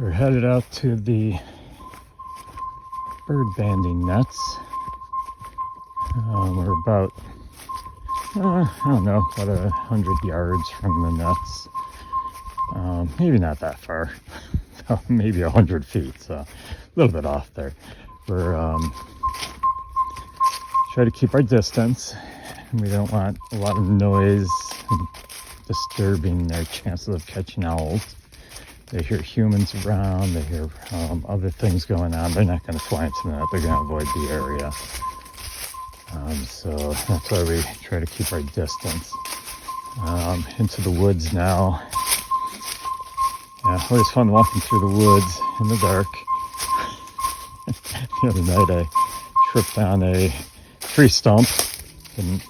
We're headed out to the bird banding nets. We're about, I don't know, about 100 yards from the nets. Maybe not that far, maybe 100 feet, so a little bit off there. We're try to keep our distance. We don't want a lot of noise disturbing their chances of catching owls. They hear humans around, they hear other things going on. They're not going to fly into the net, they're going to avoid the area. So that's why we try to keep our distance. Into the woods now. Yeah, always fun walking through the woods in the dark. The other night I tripped on a tree stump, didn't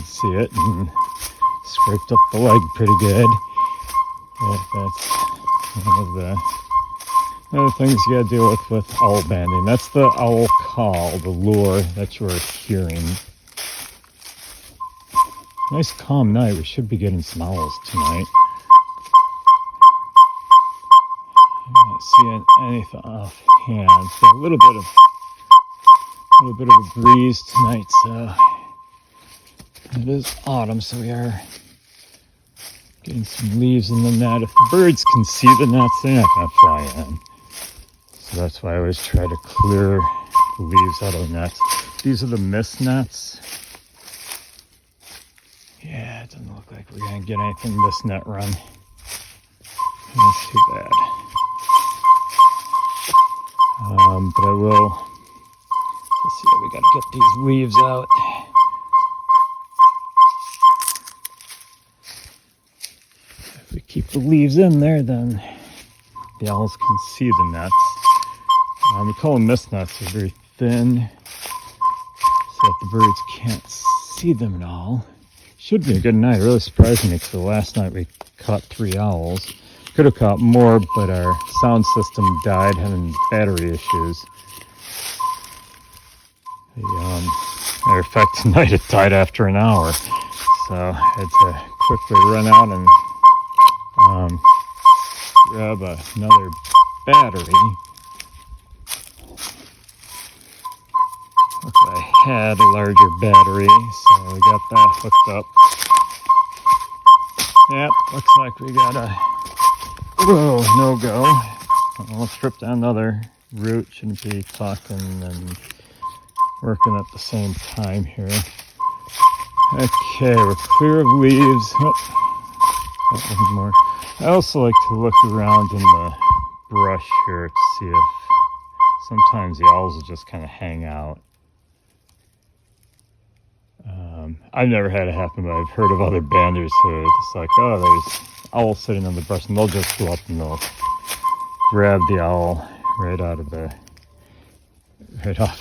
see it, and scraped up the leg pretty good. Yeah, that's one of the other things you gotta deal with owl banding. That's the owl call, the lure that you are hearing. Nice calm night. We should be getting some owls tonight. I'm not seeing anything offhand. So a little bit of a breeze tonight. So it is autumn, so we are getting some leaves in the net. If the birds can see the nets, they're not going to fly in. So that's why I always try to clear the leaves out of the nets. These are the mist nets. Yeah, it doesn't look like we're going to get anything this net run. That's too bad. But I will. Let's see, we got to get these leaves out. If we keep the leaves in there, then the owls can see the nets. We call them mist nets. They're very thin, so that the birds can't see them at all. Should be a good night. It really surprised me because the last night we caught 3 owls. Could have caught more, but our sound system died, having battery issues. Matter of fact, tonight it died after an hour, so I had to quickly run out and grab another battery. I had a larger battery, so we got that hooked up. Yep, looks like we got a no-go. I'll trip down another route. Shouldn't be talking and working at the same time here. Okay, we're clear of leaves. Oh, got one more. I also like to look around in the brush here to see if sometimes the owls will just kind of hang out. I've never had it happen, but I've heard of other banders who are just like, oh, there's owls sitting on the brush, and they'll just go up and they'll grab the owl right off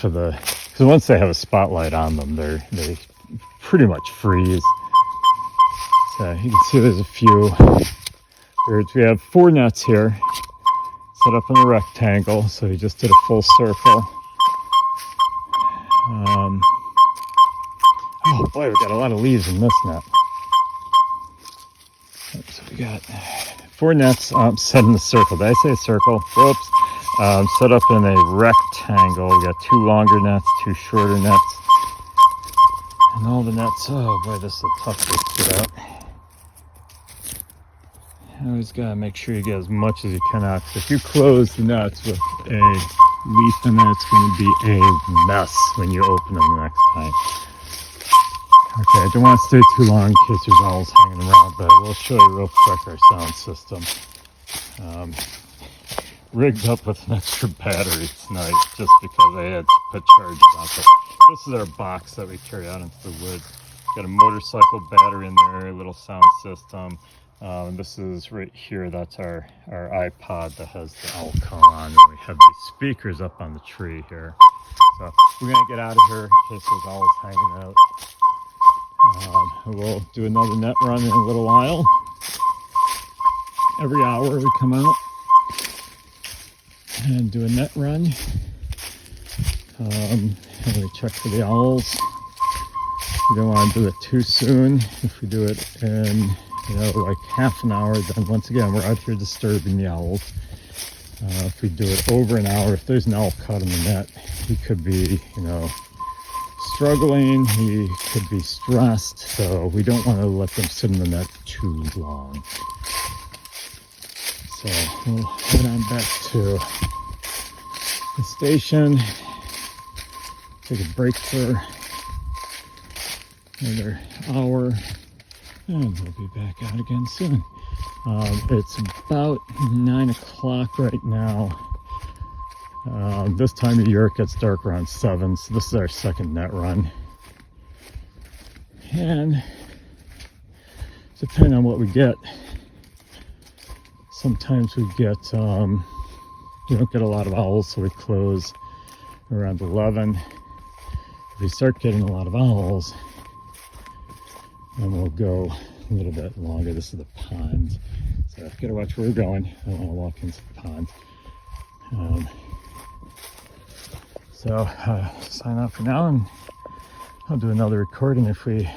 of the, because once they have a spotlight on them, they pretty much freeze. So you can see there's a few birds. We have 4 nets here, set up in a rectangle, so we just did a full circle. Oh boy, we got a lot of leaves in this net. So we got 4 nets set in a circle. Did I say a circle? Whoops. Set up in a rectangle. We got 2 longer nets, 2 shorter nets. And all the nets, oh boy, this is a tough to get out. You always gotta make sure you get as much as you can out. If you close the nets with a leaf in there, it's gonna be a mess when you open them the next time. Okay, I don't want to stay too long in case there's owls hanging around, but we'll show you real quick our sound system. Rigged up with an extra battery tonight just because I had to put charges on it. This is our box that we carry out into the woods. Got a motorcycle battery in there, a little sound system. This is right here, that's our iPod that has the owl call on. And we have these speakers up on the tree here. So we're going to get out of here in case there's owls hanging out. We'll do another net run in a little while. Every hour we come out and do a net run. And we check for the owls. We don't want to do it too soon. If we do it in like half an hour, then once again we're out here disturbing the owls. If we do it over an hour, if there's an owl caught in the net, he could be, struggling, he could be stressed, so we don't want to let them sit in the net too long. So we'll head on back to the station, take a break for another hour, and we'll be back out again soon. It's about 9 o'clock right now. This time of year it gets dark around 7, so this is our second net run. And depending on what we get, sometimes we get, we don't get a lot of owls, so we close around 11. If we start getting a lot of owls, then we'll go a little bit longer. This is the pond, so I've got to watch where we're going. I don't want to walk into the pond. So sign off for now, and I'll do another recording if we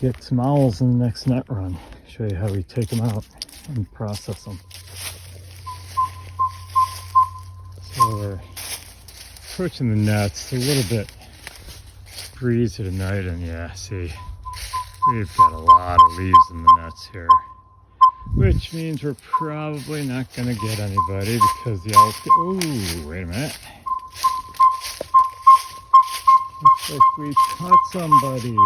get some owls in the next net run. Show you how we take them out and process them. So we're approaching the nets, a little bit breezy tonight, and yeah, see, we've got a lot of leaves in the nets here, which means we're probably not going to get anybody because the owls get, ooh, wait a minute. Looks like we caught somebody.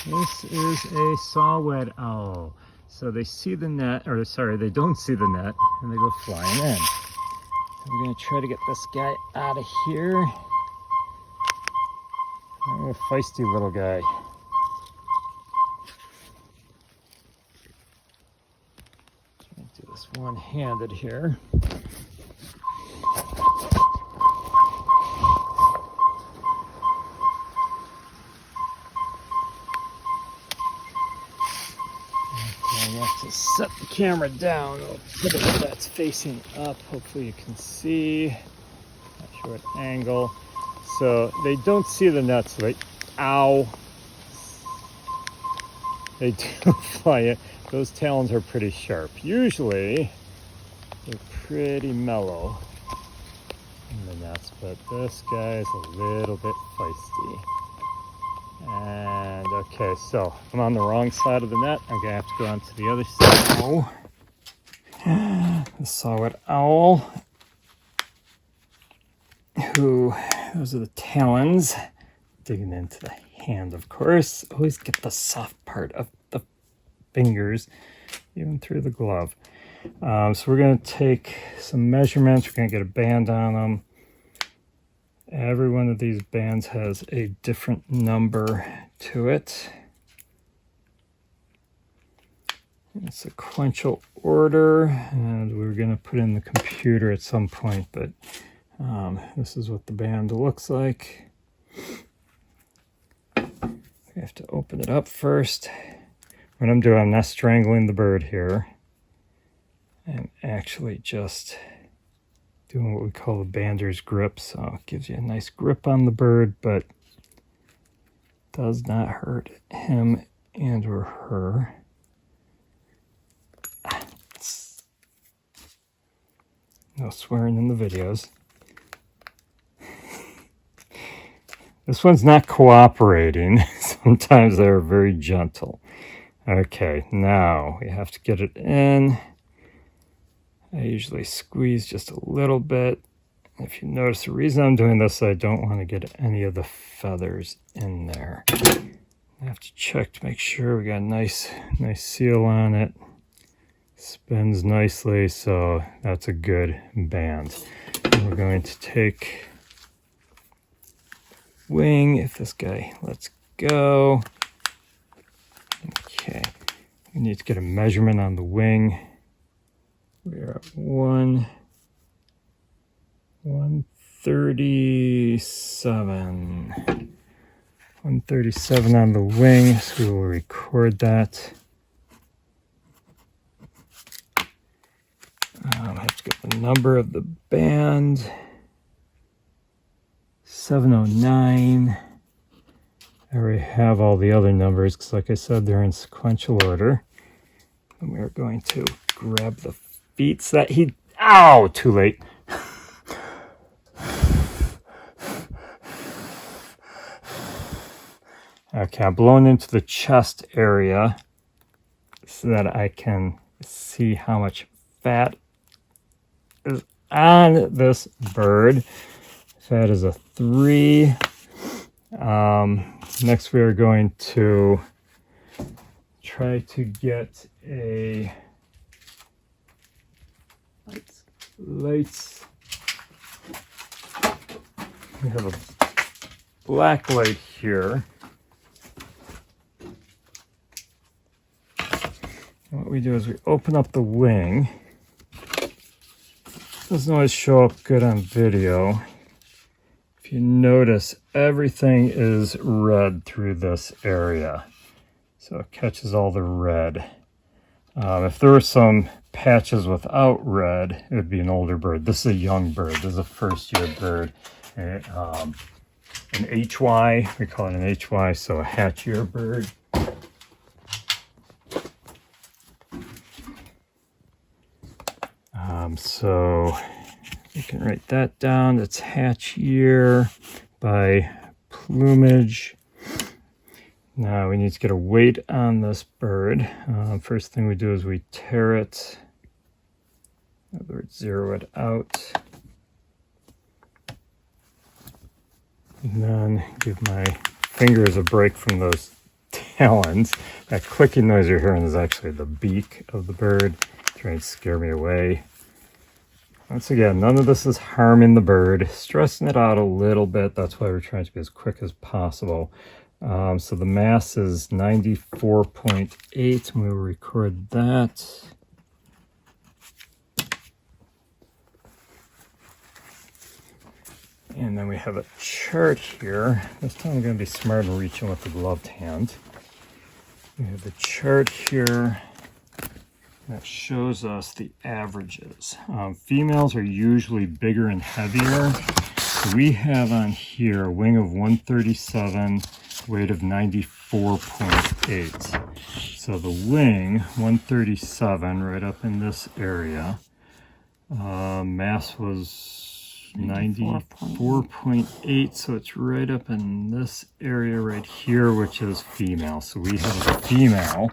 This is a saw-whet owl. So they see the net, or sorry, they don't see the net, and they go flying in. So we're going to try to get this guy out of here. Oh, a feisty little guy. Trying to do this one-handed here. I have to set the camera down a little bit so that's facing up. Hopefully you can see. Not sure what angle. So they don't see the net, so they, ow. They do fly it. Those talons are pretty sharp. Usually they're pretty mellow in the nets, but this guy is a little bit feisty. And okay, so I'm on the wrong side of the net. I'm gonna have to go on to the other side. Oh, the saw-whet owl. Those are the talons. Digging into the hand, of course. Always get the soft part of the fingers, even through the glove. So we're gonna take some measurements. We're gonna get a band on them. Every one of these bands has a different number to it. In sequential order, and we're going to put in the computer at some point, but this is what the band looks like. We have to open it up first. What I'm doing, I'm not strangling the bird here. I'm actually just doing what we call the bander's grip, so it gives you a nice grip on the bird, but does not hurt him and or her. No swearing in the videos. This one's not cooperating. Sometimes they're very gentle. Okay, now we have to get it in. I usually squeeze just a little bit. If you notice, the reason I'm doing this, I don't want to get any of the feathers in there. I have to check to make sure we got a nice seal on it. Spins nicely, so that's a good band. And we're going to take wing, if this guy lets go. Okay, we need to get a measurement on the wing. We're at 137. 137 on the wing, so we will record that. I have to get the number of the band. 709. I already have all the other numbers because, like I said, they're in sequential order. And we are going to grab the feet so that he, ow, too late. Okay, I'm blowing into the chest area so that I can see how much fat is on this bird. Fat is a 3. Next we are going to try to get a lights. We have a black light here. What we do is we open up the wing. Doesn't always show up good on video. If you notice, everything is red through this area. So it catches all the red. If there were some patches without red, it would be an older bird. This is a young bird. This is a first-year bird. An HY, we call it an HY, so a hatch-year bird. So you can write that down. It's hatch year by plumage. Now we need to get a weight on this bird. First thing we do is we tear it. In other words, zero it out. And then give my fingers a break from those talons. That clicking noise you're hearing is actually the beak of the bird trying to scare me away. Once again, none of this is harming the bird, stressing it out a little bit. That's why we're trying to be as quick as possible. So the mass is 94.8, and we'll record that. And then we have a chart here. This time I'm going to be smart and reaching with the gloved hand. We have the chart here that shows us the averages. Females are usually bigger and heavier. So we have on here a wing of 137, weight of 94.8. So the wing, 137, right up in this area. Mass was 94.8, so it's right up in this area right here, which is female. So we have a female.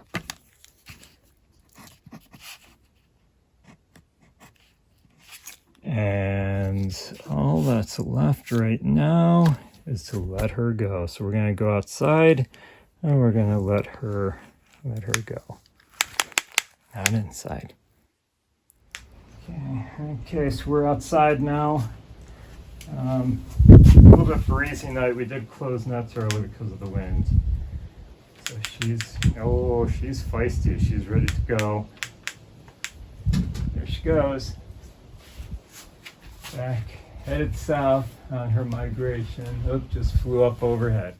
And all that's left right now is to let her go. So we're going to go outside and we're going to let her go. Not inside. Okay, so we're outside now. A little bit breezy night. We did close nets early because of the wind. So she's feisty. She's ready to go. There she goes. Back, headed south on her migration. Oop, just flew up overhead.